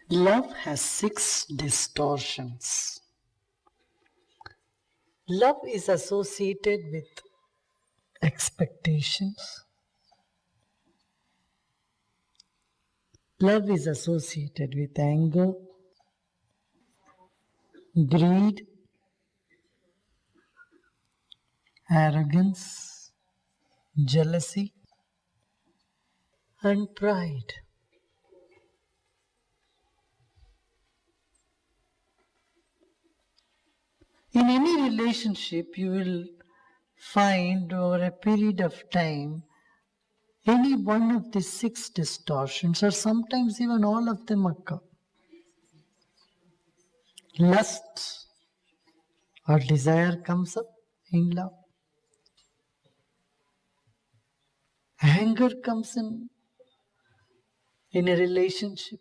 Love has 6 distortions. Love is associated with expectations. Love is associated with anger, greed, arrogance, jealousy, and pride. In any relationship, you will find over a period of time any one of these 6 distortions, or sometimes even all of them occur. Lust or desire comes up in love. Anger comes in a relationship.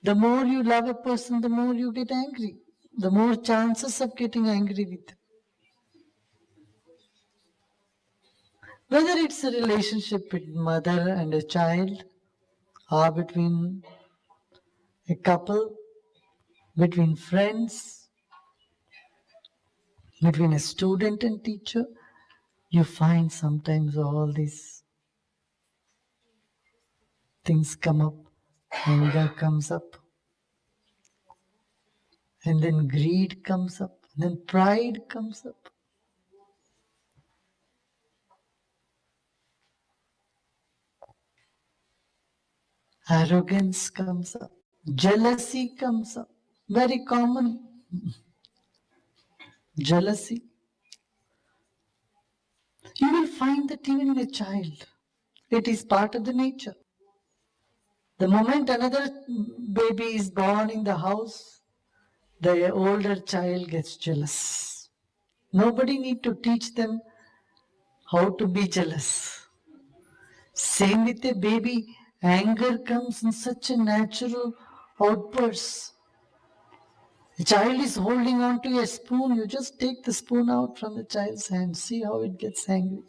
The more you love a person, the more you get angry. The more chances of getting angry with them. Whether it's a relationship with mother and a child, or between a couple, between friends, between a student and teacher, you find sometimes all these things come up. Anger comes up. And then greed comes up. And then pride comes up. Arrogance comes up. Jealousy comes up. Very common. Jealousy. You will find that even in a child, it is part of the nature. The moment another baby is born in the house, the older child gets jealous. Nobody need to teach them how to be jealous. Same with a baby, anger comes in such a natural outburst. The child is holding on to a spoon, you just take the spoon out from the child's hand, see how it gets angry.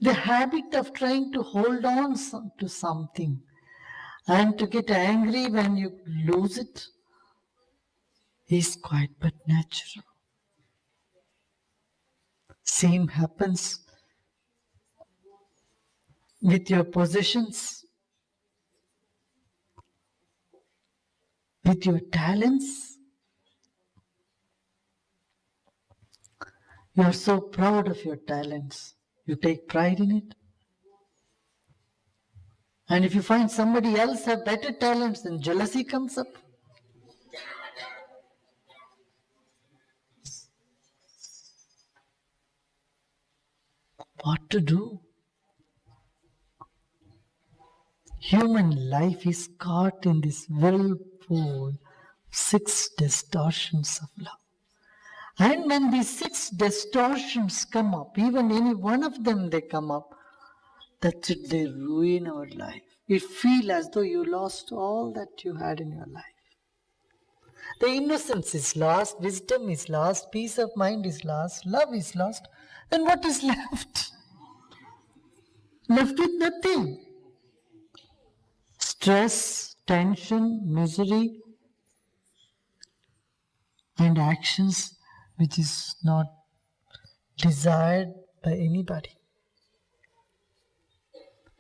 The habit of trying to hold on to something and to get angry when you lose it is quite but natural. Same happens with your possessions, with your talents. You are so proud of your talents. You take pride in it. And if you find somebody else have better talents, then jealousy comes up. What to do? Human life is caught in this whirlpool, 6 distortions of love. And when these 6 distortions come up, even any one of them they come up, that's it, they ruin our life. You feel as though you lost all that you had in your life. The innocence is lost, wisdom is lost, peace of mind is lost, love is lost. Then what is left? Left with nothing. Stress, tension, misery, and actions which is not desired by anybody.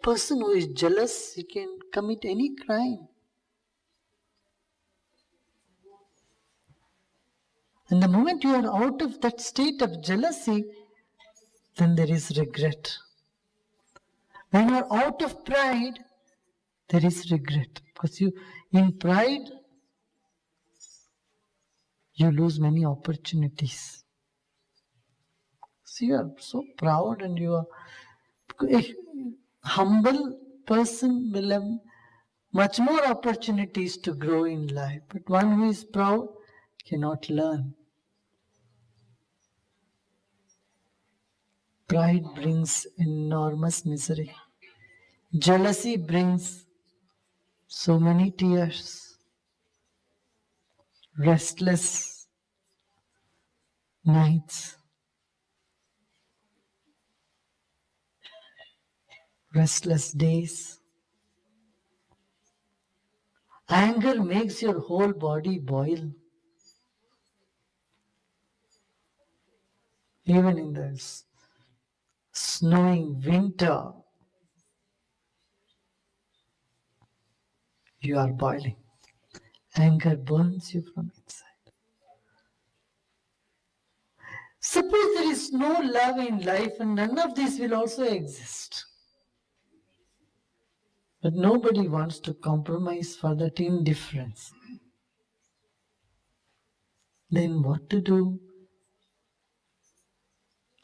Person who is jealous, he can commit any crime. And the moment you are out of that state of jealousy, then there is regret. When you are out of pride, there is regret. Because in pride, you lose many opportunities. So you are so proud and you are... A humble person will have much more opportunities to grow in life. But one who is proud cannot learn. Pride brings enormous misery. Jealousy brings so many tears. Restless nights. Restless days. Anger makes your whole body boil. Even in the snowing winter, you are boiling. Anger burns you from inside. Suppose there is no love in life and none of this will also exist. But nobody wants to compromise for that indifference. Then what to do?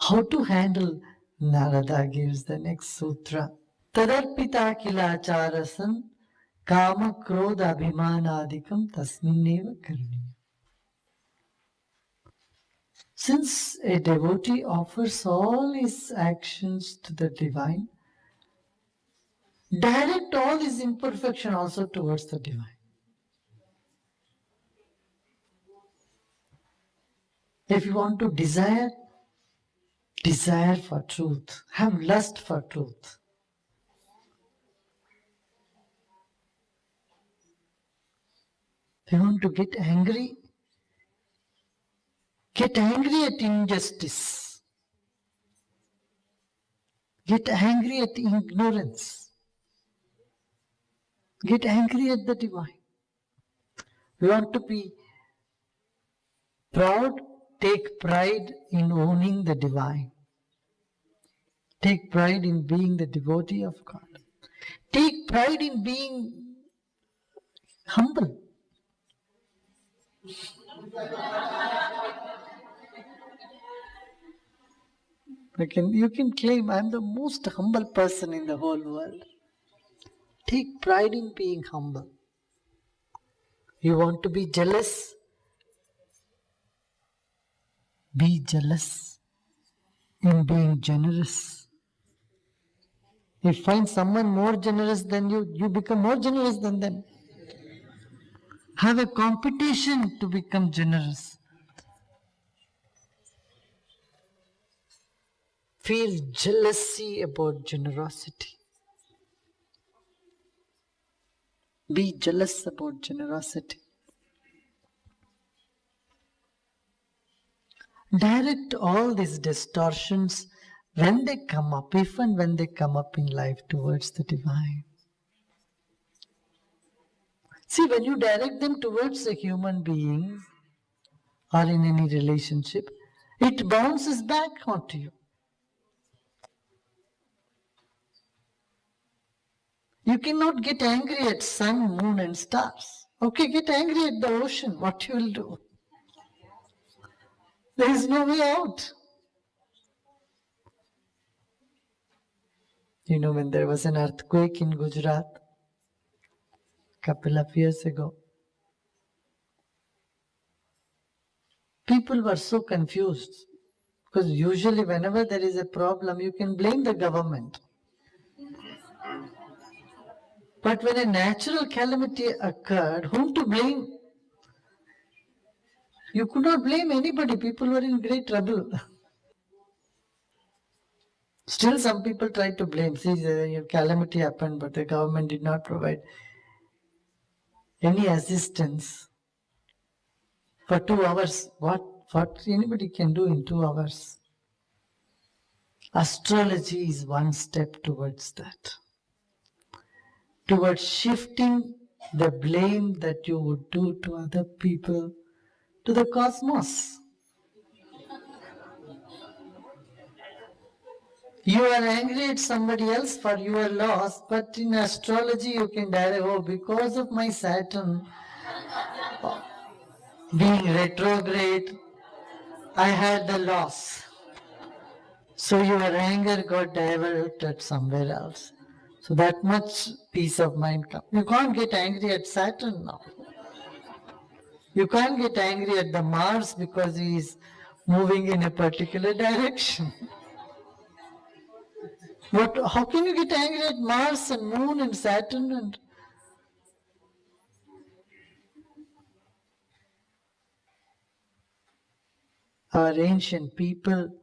How to handle? Narada gives the next sutra. Tadarpita kilacharasan kama krodha abhimanadikam tasminneva karniya. Since a devotee offers all his actions to the divine, direct all his imperfection also towards the divine. If you want to desire for truth, have lust for truth. If you want to get angry at injustice. Get angry at ignorance. Get angry at the divine. You want to be proud, take pride in owning the divine. Take pride in being the devotee of God. Take pride in being humble. You can claim, I'm the most humble person in the whole world. Take pride in being humble. You want to be jealous? Be jealous in being generous. If you find someone more generous than you, you become more generous than them. Have a competition to become generous. Feel jealousy about generosity. Be jealous about generosity. Direct all these distortions when they come up, if and when they come up in life, towards the divine. See, when you direct them towards a human being or in any relationship, it bounces back onto you. You cannot get angry at sun, moon and stars. Okay, get angry at the ocean. What you will do? There is no way out. You know, when there was an earthquake in Gujarat a couple of years ago, people were so confused because usually whenever there is a problem, you can blame the government. But when a natural calamity occurred, whom to blame? You could not blame anybody. People were in great trouble. Still, some people tried to blame. See, the calamity happened, but the government did not provide any assistance for 2 hours. What anybody can do in 2 hours? Astrology is one step towards that. Towards shifting the blame that you would do to other people to the cosmos. You are angry at somebody else for your loss, but in astrology you can direct, because of my Saturn being retrograde, I had the loss. So your anger got diverted somewhere else. So that much peace of mind comes. You can't get angry at Saturn now. You can't get angry at the Mars because he is moving in a particular direction. But how can you get angry at Mars and Moon and Saturn? And our ancient people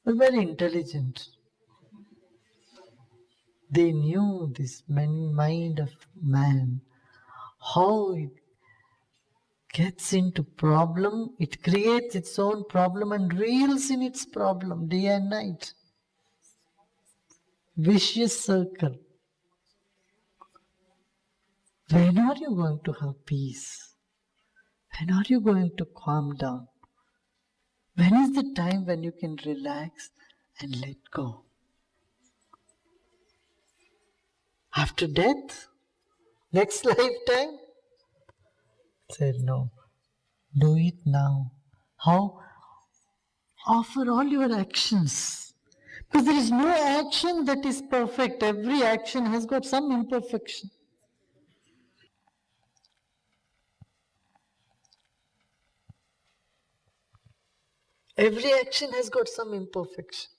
were very intelligent. They knew this mind of man, how it gets into problem, it creates its own problem and reels in its problem day and night. Vicious circle. When are you going to have peace? When are you going to calm down? When is the time when you can relax and let go? After death? Next lifetime? Said no. Do it now. How? Offer all your actions. Because there is no action that is perfect. Every action has got some imperfection. Every action has got some imperfection.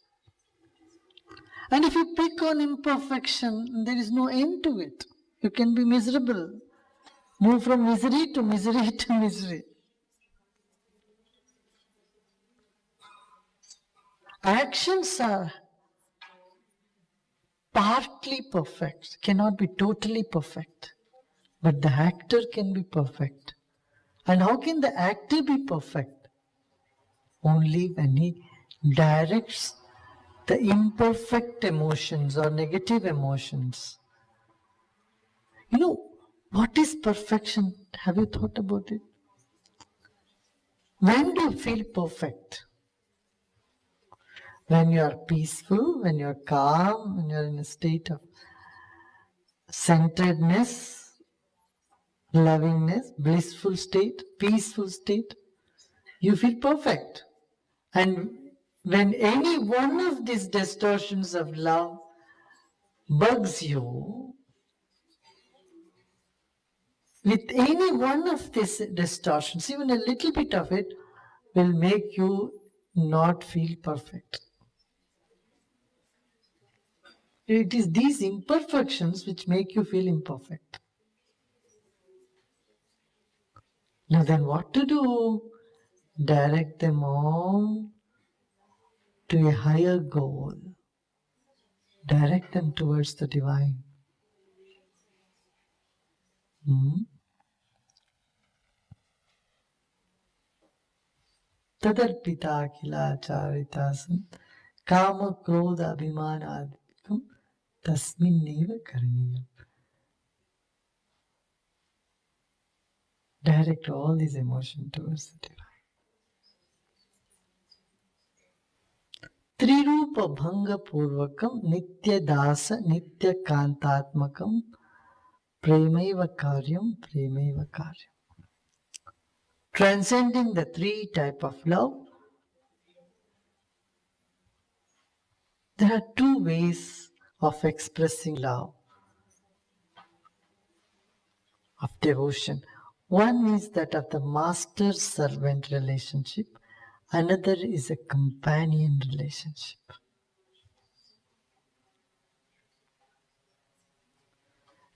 And if you pick on imperfection, there is no end to it. You can be miserable. Move from misery to misery to misery. Actions are partly perfect, cannot be totally perfect. But the actor can be perfect. And how can the actor be perfect? Only when he directs the imperfect emotions or negative emotions. You know, what is perfection? Have you thought about it? When do you feel perfect? When you are peaceful, when you are calm, when you are in a state of centeredness, lovingness, blissful state, peaceful state, you feel perfect. And when any one of these distortions of love bugs you, with any one of these distortions, even a little bit of it, will make you not feel perfect. It is these imperfections which make you feel imperfect. Now then what to do? Direct them all to a higher goal. Direct them towards the divine. Tadarpita kilacharitasan kama krodha abhimanadikam tasminneva karaniyam. Direct all these emotions towards the divine. Trirupa bhanga purvakam nitya dasa nitya kantatmakam premaiva karyam. Transcending the three types of love, there are two ways of expressing love, of devotion. One is that of the master-servant relationship. Another is a companion relationship.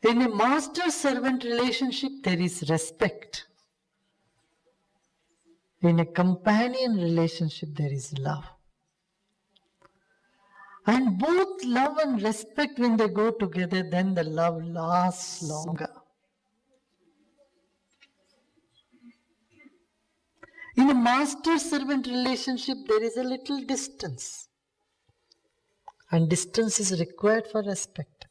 In a master-servant relationship, there is respect. In a companion relationship, there is love. And both love and respect, when they go together, then the love lasts longer. In a master-servant relationship, there is a little distance. And distance is required for respect.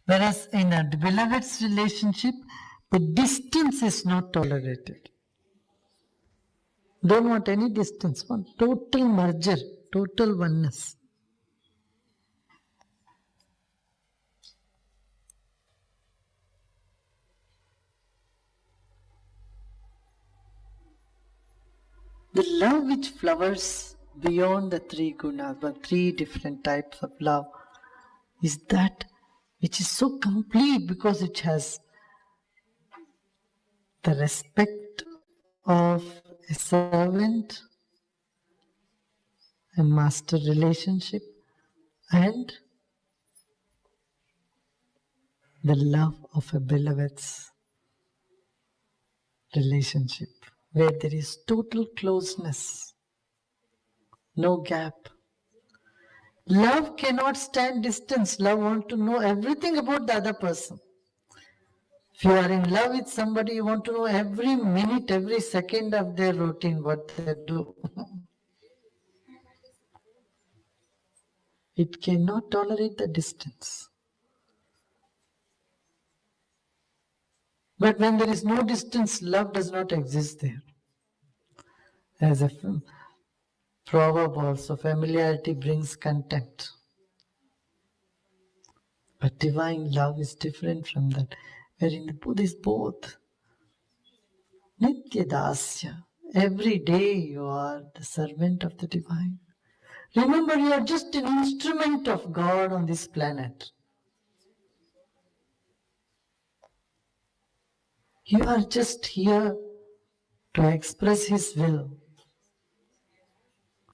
Whereas in a beloved's relationship, the distance is not tolerated. Don't want any distance, want total merger, total oneness. The love which flowers beyond the three gunas, the three different types of love, is that which is so complete because it has the respect of a servant and master relationship and the love of a beloved's relationship, where there is total closeness, no gap. Love cannot stand distance. Love wants to know everything about the other person. If you are in love with somebody, you want to know every minute, every second of their routine, what they do. It cannot tolerate the distance. But when there is no distance, love does not exist there. As a proverb also, familiarity brings contempt. But divine love is different from that, wherein the Buddha is both. Nitya dasya. Every day you are the servant of the divine. Remember, you are just an instrument of God on this planet. You are just here to express His will.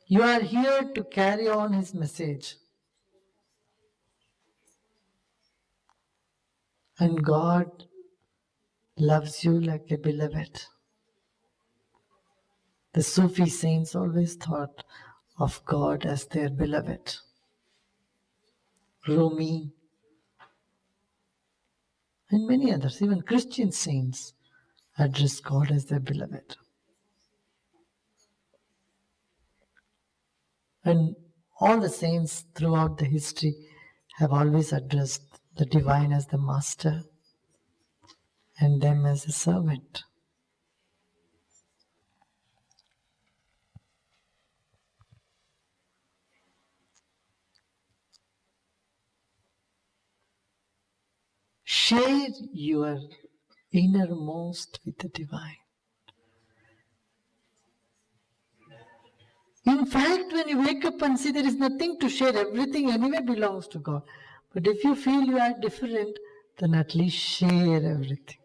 You are here to carry on His message. And God loves you like a beloved. The Sufi saints always thought of God as their beloved. Rumi and many others, even Christian saints, address God as their beloved. And all the saints throughout the history have always addressed the divine as the master and them as a servant. Share your innermost with the divine. In fact, when you wake up and see there is nothing to share, everything anyway belongs to God. But if you feel you are different, then at least share everything.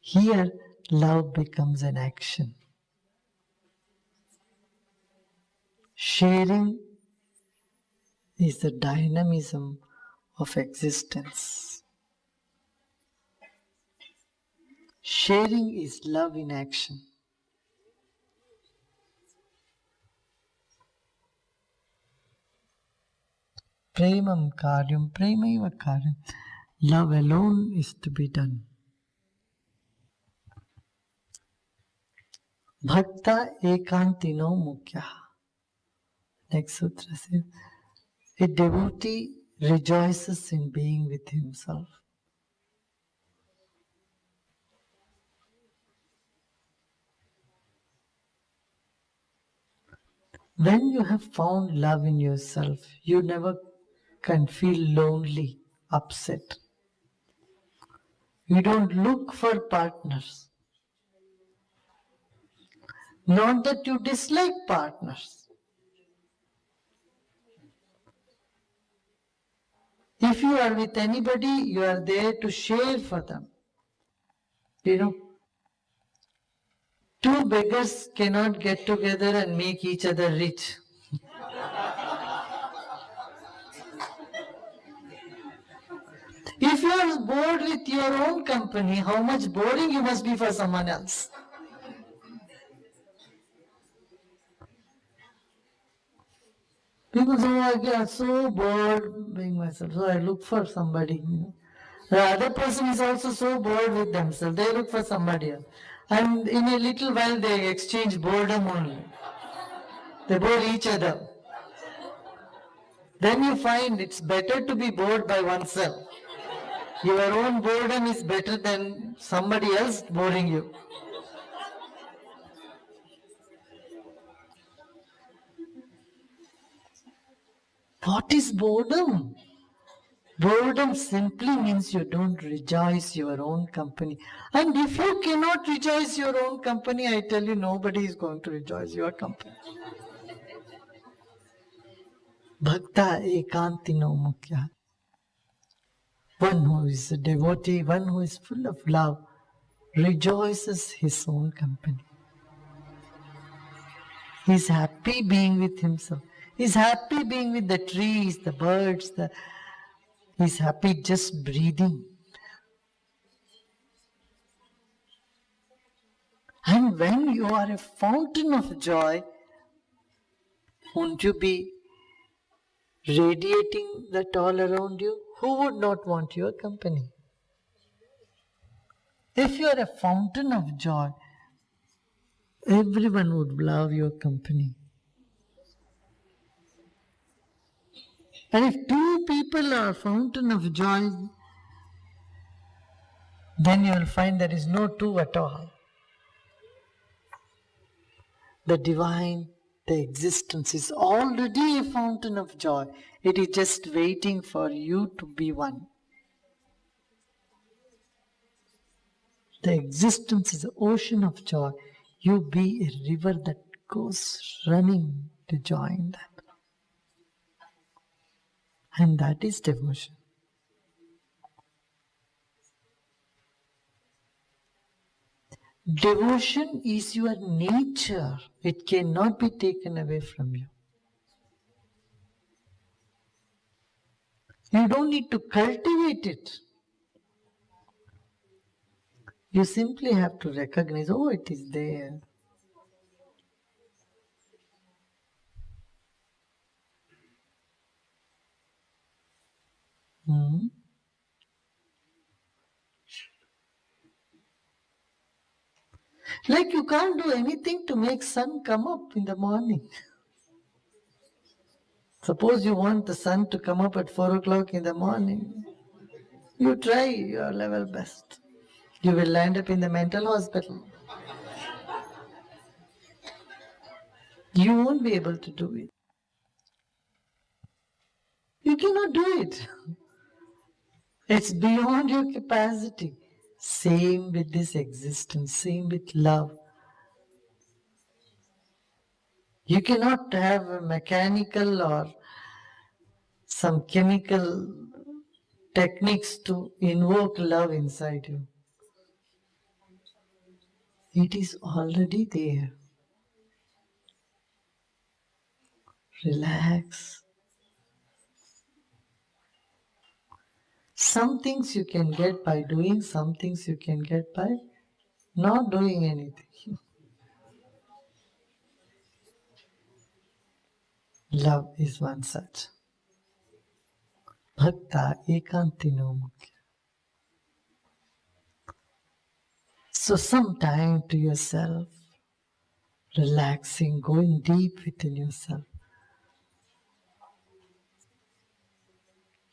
Here, love becomes an action. Sharing is the dynamism of existence. Sharing is love in action. Premam karyam, premaiva karyam. Love alone is to be done. Bhakta ekantino mukhya. Next sutra says, a devotee rejoices in being with himself. When you have found love in yourself, you never can feel lonely, upset. You don't look for partners. Not that you dislike partners. If you are with anybody, you are there to share for them. You know, two beggars cannot get together and make each other rich. If you are bored with your own company, how much boring you must be for someone else. People say, oh, I get so bored being myself, so I look for somebody. The other person is also so bored with themselves, they look for somebody else. And in a little while they exchange boredom only. They bore each other. Then you find it's better to be bored by oneself. Your own boredom is better than somebody else boring you. What is boredom? Boredom simply means you don't rejoice your own company. And if you cannot rejoice your own company, I tell you, nobody is going to rejoice your company. Bhakta ekantino mukhya. One who is a devotee, one who is full of love, rejoices his own company. He's happy being with himself. He's happy being with the trees, the birds. He's happy just breathing. And when you are a fountain of joy, won't you be radiating that all around you, who would not want your company? If you are a fountain of joy, everyone would love your company. And if two people are a fountain of joy, then you will find there is no two at all. The divine, the existence is already a fountain of joy. It is just waiting for you to be one. The existence is an ocean of joy. You be a river that goes running to join that. And that is devotion. Devotion is your nature. It cannot be taken away from you. You don't need to cultivate it. You simply have to recognize, oh, it is there. Hmm? Like you can't do anything to make sun come up in the morning. Suppose you want the sun to come up at 4 o'clock in the morning. You try your level best. You will land up in the mental hospital. You won't be able to do it. You cannot do it. It's beyond your capacity. Same with this existence, same with love. You cannot have a mechanical or some chemical techniques to invoke love inside you. It is already there. Relax. Some things you can get by doing, some things you can get by not doing anything. Love is one such. Bhakta ekantino mukhya. So some time to yourself, relaxing, going deep within yourself.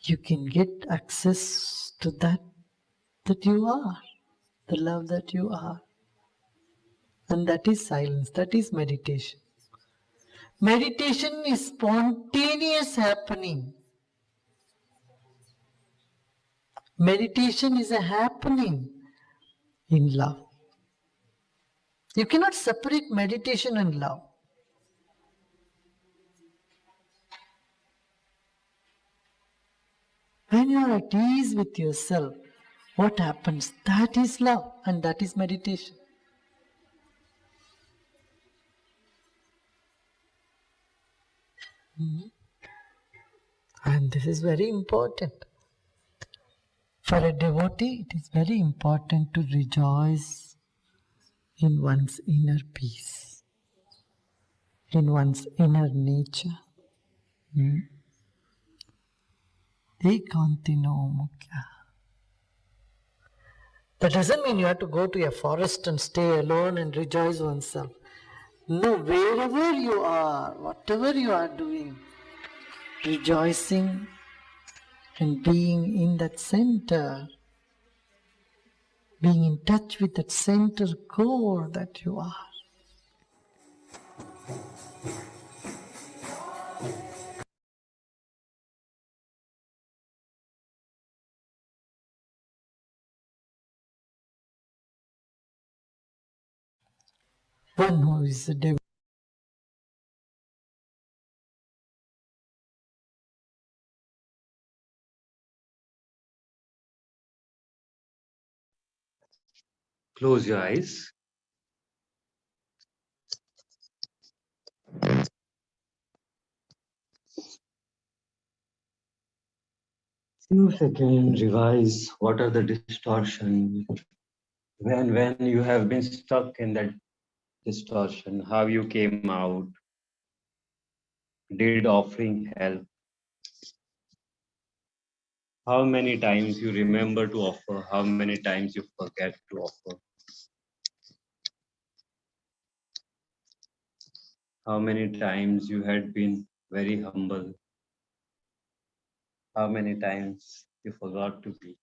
You can get access to that you are, the love that you are. And that is silence, that is meditation. Meditation is spontaneous happening. Meditation is a happening in love. You cannot separate meditation and love. When you are at ease with yourself, what happens? That is love and that is meditation. And this is very important. For a devotee, it is very important to rejoice in one's inner peace, in one's inner nature. Ekantino mukhya. That doesn't mean you have to go to a forest and stay alone and rejoice oneself. No, wherever you are, whatever you are doing, rejoicing and being in that center, being in touch with that center core that you are. One who is a devotee. Close your eyes. Few seconds, revise what are the distortions. When you have been stuck in that distortion, how you came out. Did offering help? How many times you remember to offer, how many times you forget to offer. How many times you had been very humble, how many times you forgot to be.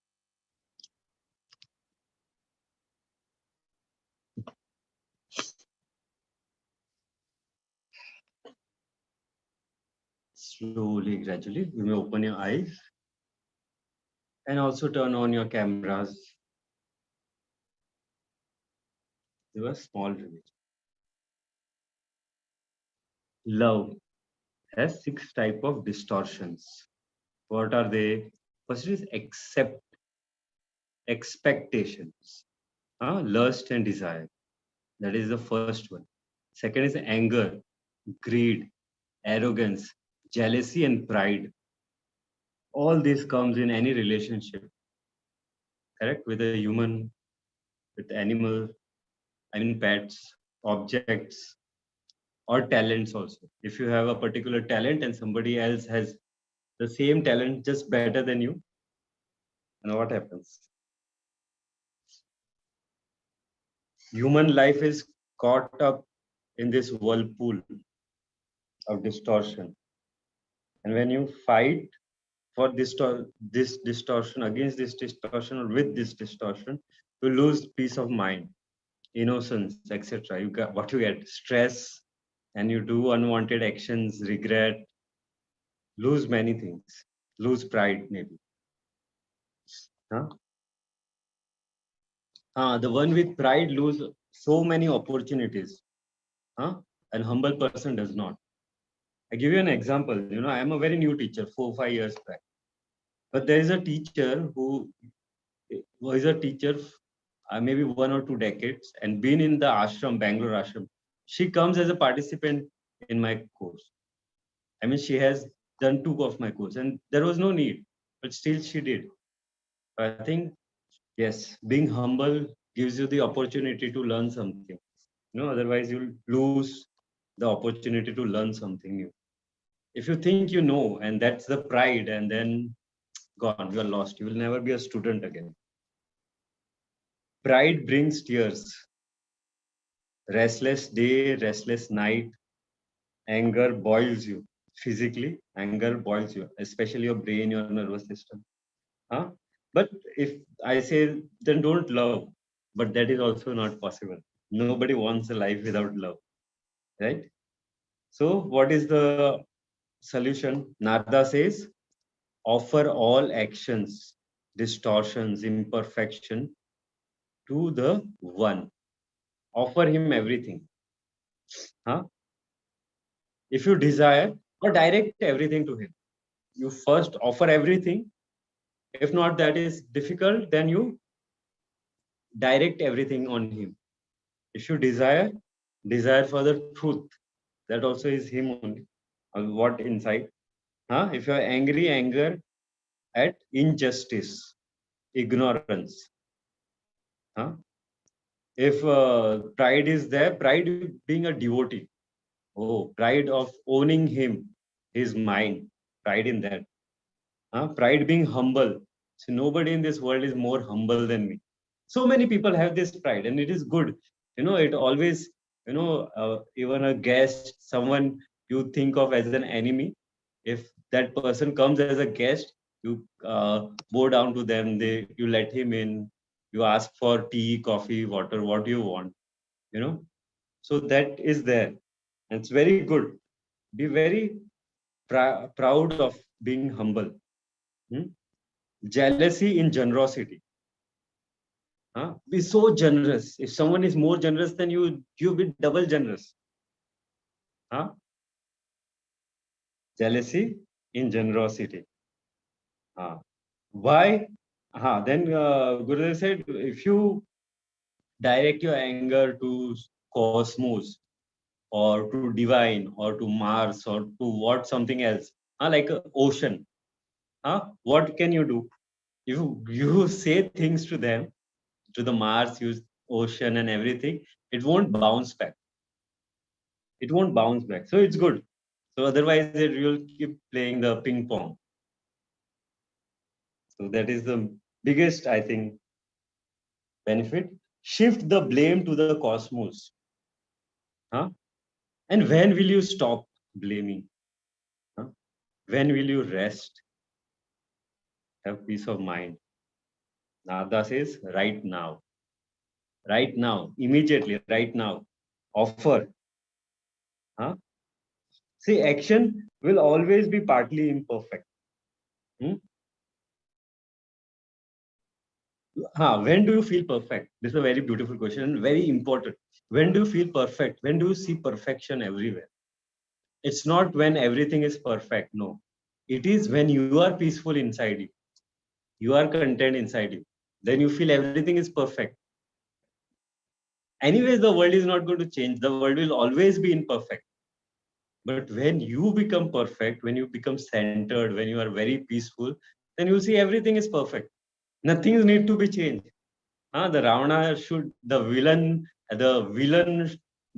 Slowly, gradually, you may open your eyes and also turn on your cameras. Do a small revision. Love has 6 type of distortions. What are they? First is expectations, lust and desire. That is the first one. Second is anger, greed, arrogance, jealousy, and pride. All this comes in any relationship, correct? With a human, with animal, I mean pets, objects, or talents also. If you have a particular talent and somebody else has the same talent just better than you, and what happens? Human life is caught up in this whirlpool of distortion. And when you fight for this distortion, against this distortion, or with this distortion, you lose peace of mind, innocence, etc. You get what you get: stress, and you do unwanted actions, regret, lose many things, lose pride, maybe. Huh? The one with pride lose so many opportunities. Huh? And humble person does not. I give you an example. I am a very new teacher, 4 or 5 years back. But there is a teacher who was a teacher maybe 1 or 2 decades and been in the ashram, Bangalore ashram. She comes as a participant in my course. I mean, she has done 2 of my course and there was no need, but still she did. I think, yes, being humble gives you the opportunity to learn something. Otherwise you'll lose the opportunity to learn something new. If you think you know, and that's the pride, and then gone, you are lost. You will never be a student again. Pride brings tears, restless day, restless night. Anger boils you physically. Anger boils you, especially your brain, your nervous system. Huh? But if I say, then don't love. But that is also not possible. Nobody wants a life without love, right? So, what is the solution? Narada says, offer all actions, distortions, imperfection to the one. Offer him everything. Huh? If you desire, or direct everything to him. You first offer everything. If not, that is difficult, then you direct everything on him. If you desire for the truth, that also is him only. What inside? If you are angry, anger at injustice, ignorance. If pride is there, pride being a devotee. Oh, pride of owning him, his mind, pride in that. Pride being humble. So nobody in this world is more humble than me. So many people have this pride, and it is good. It always, even a guest, someone you think of as an enemy, if that person comes as a guest, you bow down to them. You let him in. You ask for tea, coffee, water, what do you want. So that is there, and it's very good. Be very proud of being humble. Hmm? Jealousy in generosity. Be so generous. If someone is more generous than you, you be double generous. Huh? Jealousy in generosity. Why? Then Gurudev said, if you direct your anger to cosmos or to divine or to Mars or to what something else, like an ocean, what can you do? You say things to them, to the Mars, use ocean and everything, it won't bounce back. It won't bounce back. So it's good. So otherwise, it will keep playing the ping pong. So that is the biggest, I think, benefit. Shift the blame to the cosmos. Huh? And when will you stop blaming? Huh? When will you rest? Have peace of mind. Nada says, right now. Right now. Immediately. Right now. Offer. Huh? See, action will always be partly imperfect. Hmm? When do you feel perfect? This is a very beautiful question and very important. When do you feel perfect? When do you see perfection everywhere? It's not when everything is perfect. No. It is when you are peaceful inside you. You are content inside you. Then you feel everything is perfect. Anyways, the world is not going to change. The world will always be imperfect. But when you become perfect, when you become centered, when you are very peaceful, then you see everything is perfect. Nothing need to be changed. The Ravana should, the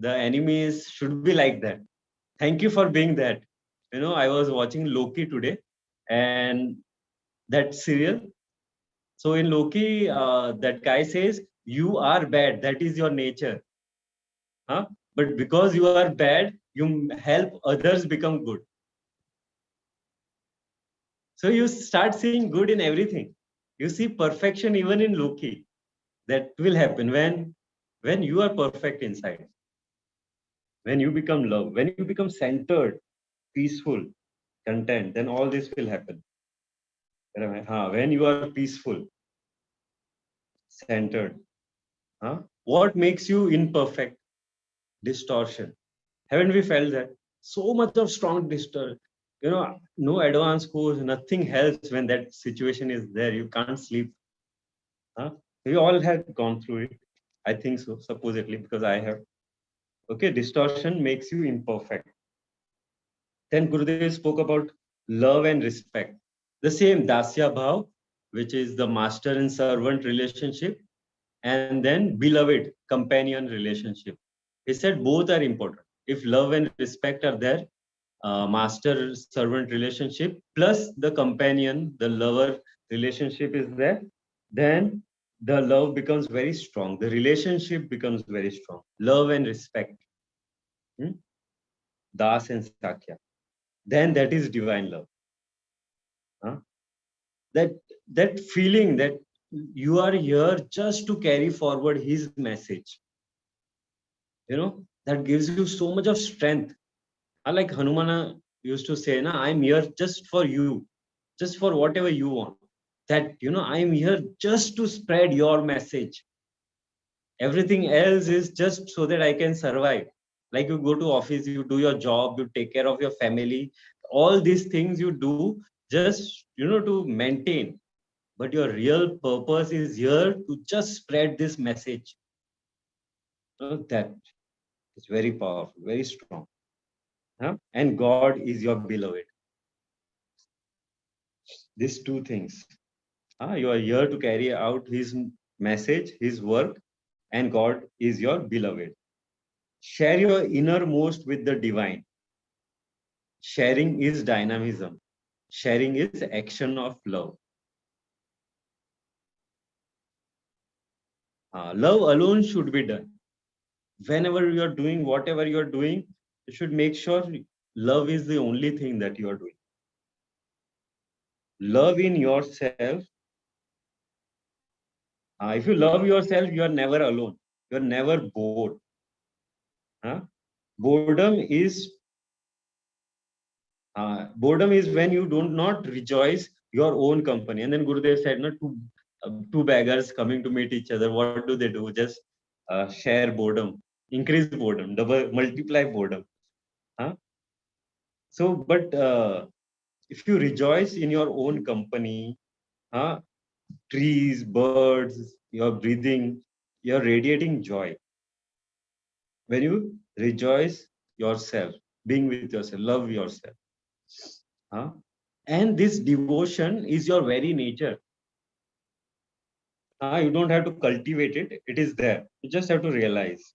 enemies should be like that. Thank you for being that. I was watching Loki today, and that serial. So in Loki, that guy says, "You are bad. That is your nature. But because you are bad, you help others become good." So you start seeing good in everything. You see perfection even in Loki. That will happen when you are perfect inside. When you become love, when you become centered, peaceful, content, then all this will happen. When you are peaceful, centered, what makes you imperfect? Distortion. Haven't we felt that? So much of strong distortion. No advanced course, nothing helps when that situation is there. You can't sleep. We all have gone through it. I think so, supposedly, because I have. Okay, distortion makes you imperfect. Then Gurudev spoke about love and respect. The same Dasya Bhav, which is the master and servant relationship, and then beloved companion relationship. He said both are important. If love and respect are there, master servant relationship plus the companion, the lover relationship is there, then the love becomes very strong. The relationship becomes very strong. Love and respect. Hmm? Das and Sakya. Then that is divine love. Huh? That that feeling that you are here just to carry forward his message. That gives you so much of strength. Like Hanumana used to say, I'm here just for you, just for whatever you want. That, I'm here just to spread your message. Everything else is just so that I can survive. Like you go to office, you do your job, you take care of your family. All these things you do just, to maintain. But your real purpose is here to just spread this message. That is very powerful, very strong. And God is your beloved. These two things. You are here to carry out his message, his work, and God is your beloved. Share your innermost with the divine. Sharing is dynamism. Sharing is action of love. Love alone should be done. Whenever you are doing whatever you are doing, you should make sure love is the only thing that you are doing. Love in yourself. If you love yourself, you are never alone. You are never bored. Boredom is when you do not rejoice your own company. And then Gurudev said, two beggars coming to meet each other. What do they do? Just share boredom, increase boredom, multiply boredom. So, but if you rejoice in your own company, trees, birds, you're breathing, you're radiating joy. When you rejoice yourself, being with yourself, love yourself. And this devotion is your very nature. You don't have to cultivate it. It is there. You just have to realize.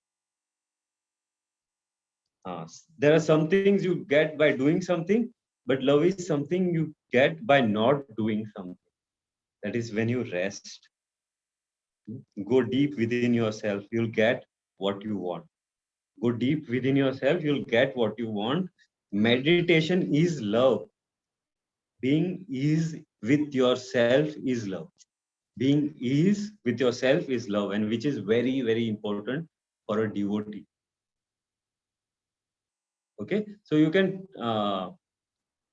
There are some things you get by doing something, but love is something you get by not doing something. That is when you rest. Go deep within yourself, you'll get what you want. Go deep within yourself, you'll get what you want. Meditation is love. Being is with yourself is love. Being is with yourself is love, and which is very, very important for a devotee. Okay, so you can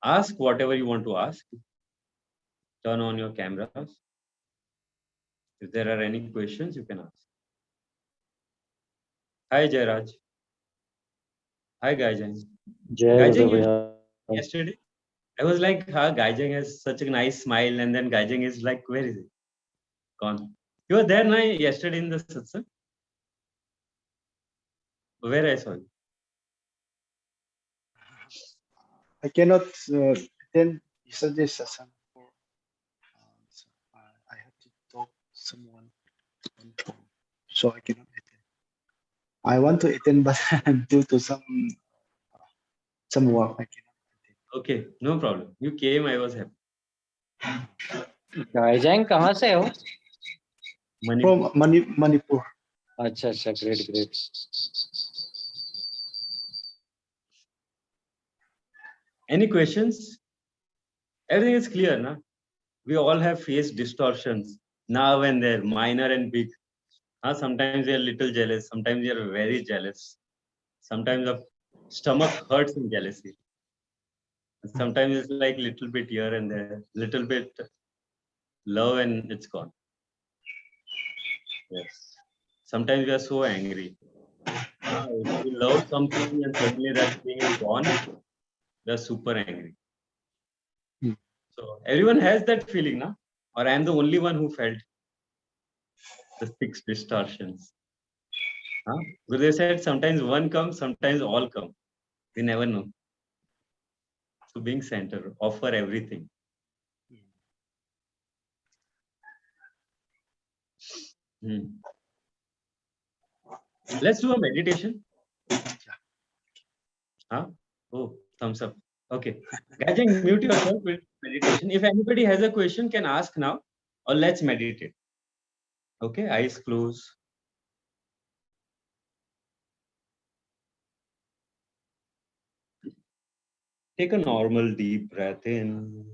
ask whatever you want to ask. Turn on your cameras. If there are any questions, you can ask. Hi, Jairaj. Hi, Gaijang. जय Gaijang, Gurudev you भैया yesterday? I was like, Gaijang has such a nice smile, and then Gaijang is like, where is it? Gone. You were there, yesterday in the satsang? Where I saw you? I cannot attend yesterday's session. So, I have to talk to someone on phone, so I cannot attend. I want to attend, but due to some work, I cannot attend. Okay, no problem. You came, I was happy. गाइजैंग कहाँ से हो Manipur. From Manipur. अच्छा अच्छा great great Any questions? Everything is clear, na? We all have faced distortions now and there, minor and big. Sometimes we are little jealous. Sometimes we are very jealous. Sometimes the stomach hurts in jealousy. Sometimes it's like little bit here and there, little bit love and it's gone. Yes. Sometimes we are so angry. If we love something and suddenly that thing is gone, we are super angry. Hmm. So everyone has that feeling, na? Or I am the only one who felt the 6 distortions. Gurudev said sometimes one comes, sometimes all come. We never know. So being center, offer everything. Hmm. Let's do a meditation. Oh, thumbs up. Okay. Gajang, mute yourself with meditation. If anybody has a question, can ask now, or let's meditate. Okay, eyes closed. Take a normal deep breath in.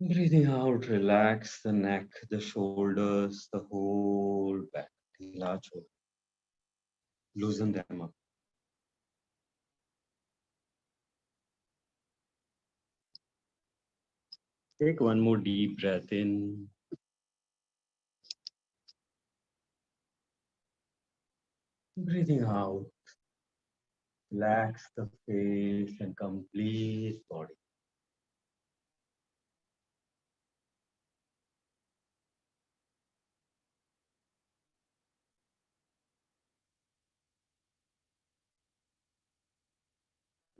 Breathing out, relax the neck, the shoulders, the whole back. Loosen them up. Take one more deep breath in. Breathing out. Relax the face and complete body.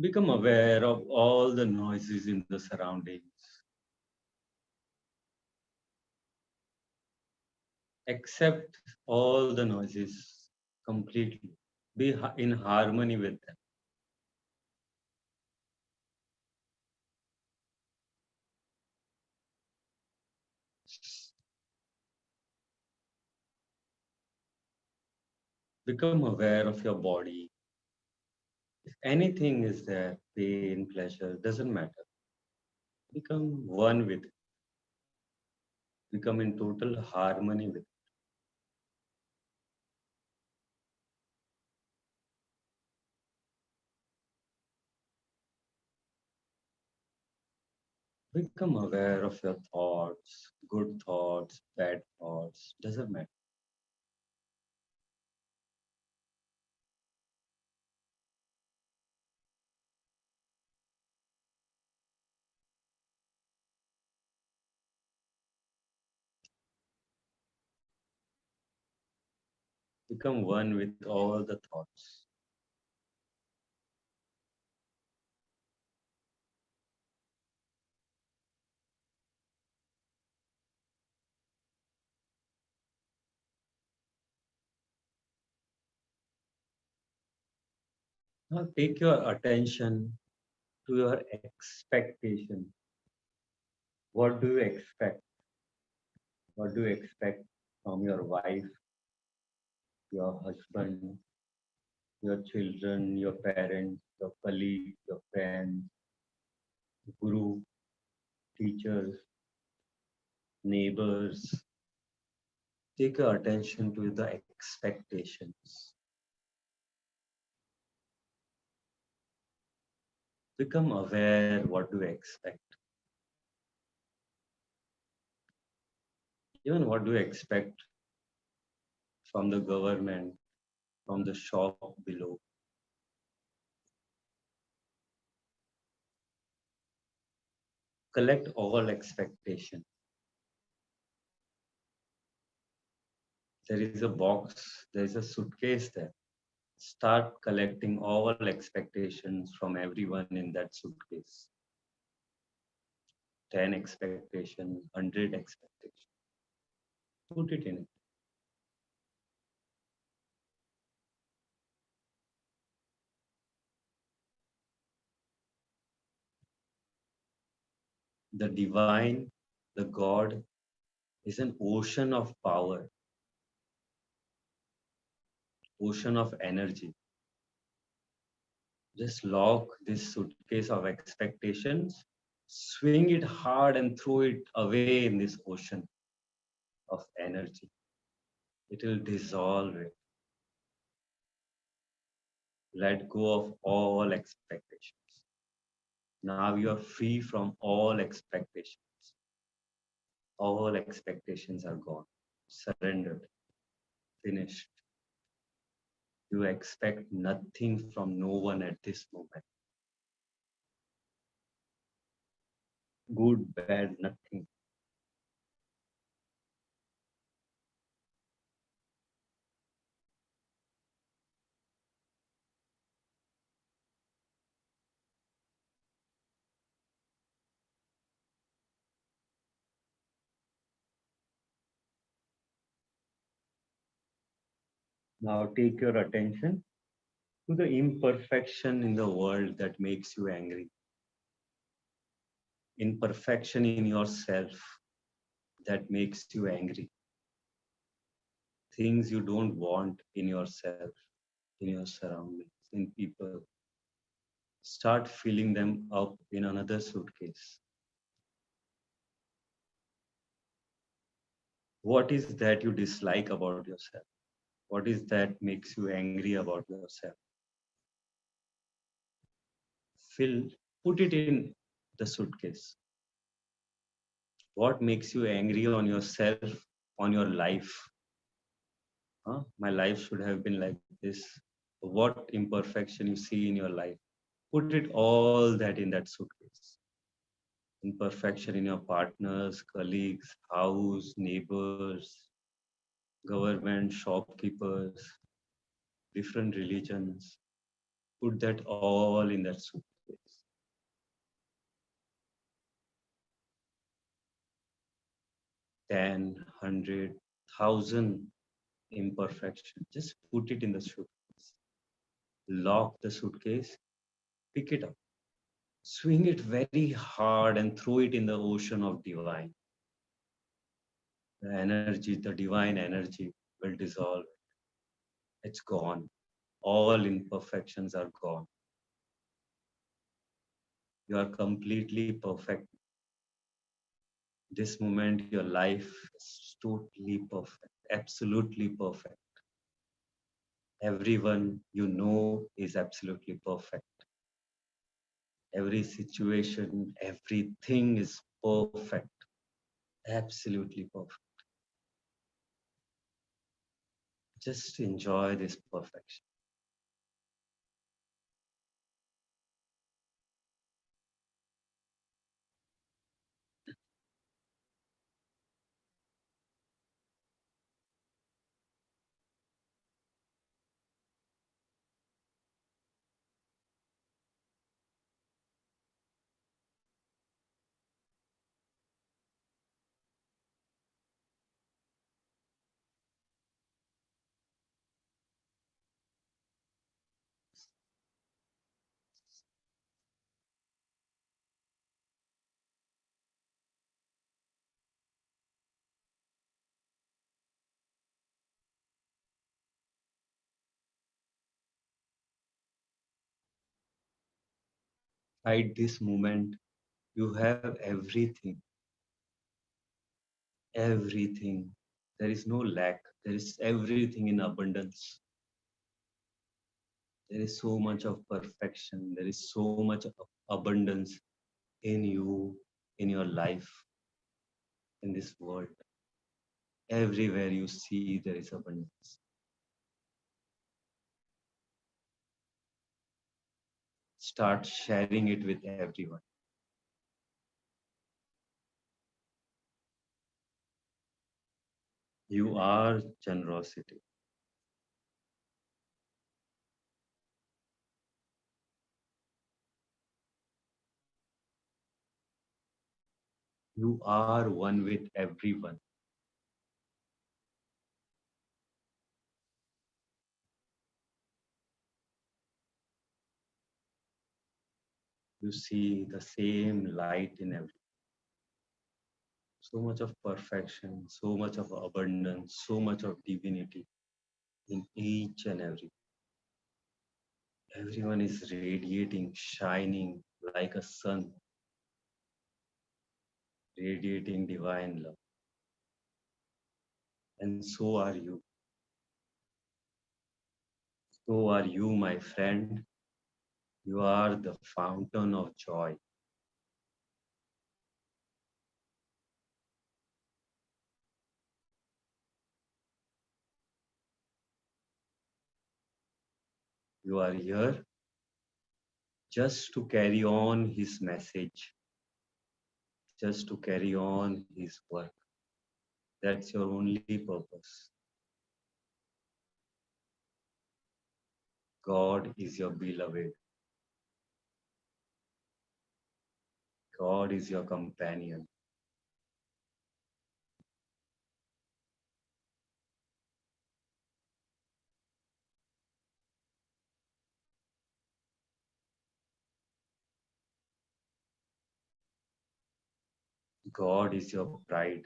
Become aware of all the noises in the surroundings. Accept all the noises completely. Be in harmony with them. Become aware of your body. If anything is there, pain, pleasure, doesn't matter. Become one with it. Become in total harmony with it. Become aware of your thoughts, good thoughts, bad thoughts, doesn't matter. Become one with all the thoughts. Now take your attention to your expectation. What do you expect? What do you expect from your wife, your husband, your children, your parents, your colleagues, your friends, guru, teachers, neighbors? Take your attention to the expectations. Become aware what do you expect. Even what do you expect from the government, from the shop below. Collect all expectation. There is a box, there is a suitcase there. Start collecting all expectations from everyone in that suitcase. 10 expectations, 100 expectations. Put it in it. The divine, the God, is an ocean of power, ocean of energy. Just lock this suitcase of expectations, swing it hard and throw it away in this ocean of energy. It will dissolve it. Let go of all expectations. Now you are free from all expectations. All expectations are gone, surrendered, finished. You expect nothing from no one at this moment. Good, bad, nothing. Now take your attention to the imperfection in the world that makes you angry. Imperfection in yourself that makes you angry. Things you don't want in yourself, in your surroundings, in people. Start filling them up in another suitcase. What is that you dislike about yourself? What is that makes you angry about yourself? Fill, put it in the suitcase. What makes you angry on yourself, on your life? My life should have been like this. What imperfection you see in your life? Put it all that in that suitcase. Imperfection in your partners, colleagues, house, neighbors, government, shopkeepers, different religions. Put that all in that suitcase. 10, 100, 1,000 imperfection. Just put it in the suitcase. Lock the suitcase, pick it up, swing it very hard and throw it in the ocean of divine. The energy, the divine energy will dissolve. It's gone. All imperfections are gone. You are completely perfect. This moment, your life is totally perfect, absolutely perfect. Everyone you know is absolutely perfect. Every situation, everything is perfect, absolutely perfect. Just enjoy this perfection. Right this moment, you have everything. Everything. There is no lack. There is everything in abundance. There is so much of perfection. There is so much of abundance in you, in your life, in this world. Everywhere you see, there is abundance. Start sharing it with everyone. You are generosity. You are one with everyone. You see the same light in everyone. So much of perfection, so much of abundance, so much of divinity in each and every. Everyone is radiating, shining like a sun, radiating divine love. And so are you. So are you, my friend. You are the fountain of joy. You are here just to carry on his message, just to carry on his work. That's your only purpose. God is your beloved. God is your companion. God is your pride.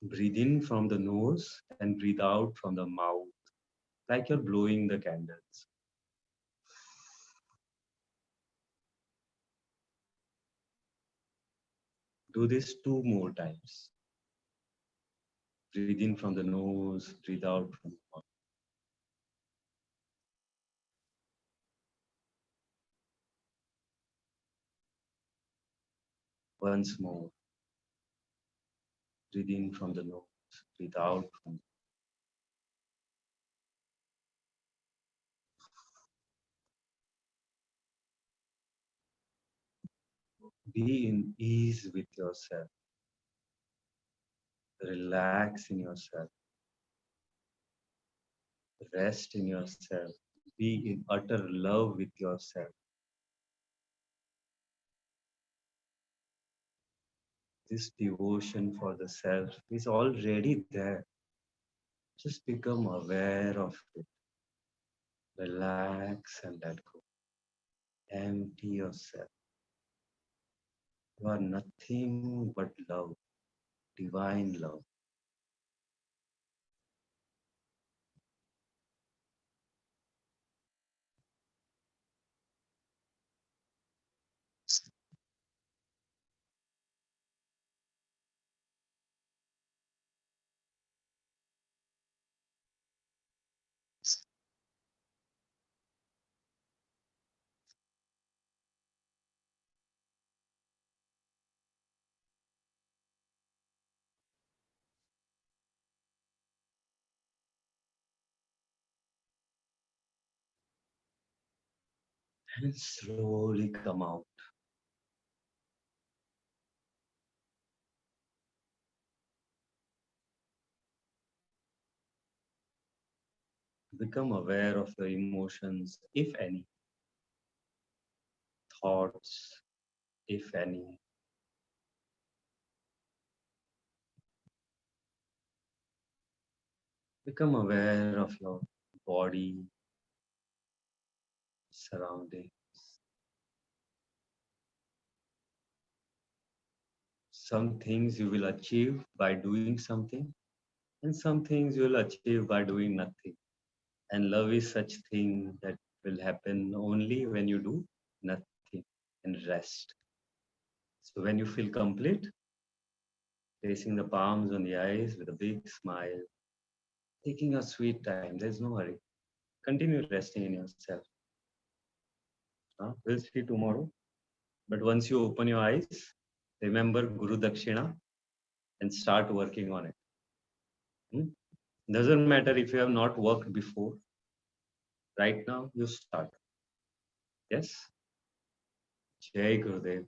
Breathe in from the nose and breathe out from the mouth, like you're blowing the candles. Do this 2 more times. Breathe in from the nose, breathe out from the mouth. Once more. Breathe in from the nose, breathe out from. Be in ease with yourself. Relax in yourself. Rest in yourself. Be in utter love with yourself. This devotion for the self is already there. Just become aware of it. Relax and let go. Empty yourself. You are nothing but love, divine love. And slowly come out. Become aware of your emotions, if any, thoughts, if any. Become aware of your body, surroundings. Some things you will achieve by doing something, and some things you will achieve by doing nothing. And love is such thing that will happen only when you do nothing and rest. So when you feel complete, placing the palms on the eyes with a big smile, taking a sweet time, there's no hurry. Continue resting in yourself. We'll see tomorrow. But once you open your eyes, remember Guru Dakshina and start working on it. Doesn't matter if you have not worked before. Right now, you start. Yes? Jai Gurudev.